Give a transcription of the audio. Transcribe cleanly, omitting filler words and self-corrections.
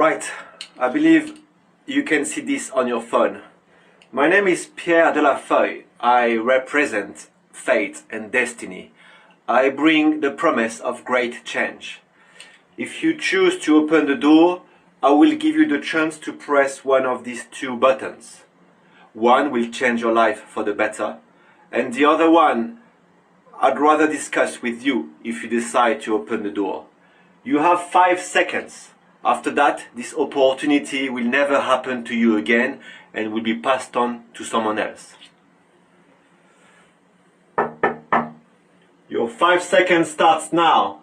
Right, I believe you can see this on your phone. My name is Pierre Delafeuille. I represent fate and destiny. I bring the promise of great change. If you choose to open the door, I will give you the chance to press one of these two buttons. One will change your life for the better, and the other one I'd rather discuss with you if you decide to open the door. You have 5 seconds. After that, this opportunity will never happen to you again and will be passed on to someone else. Your 5 seconds starts now.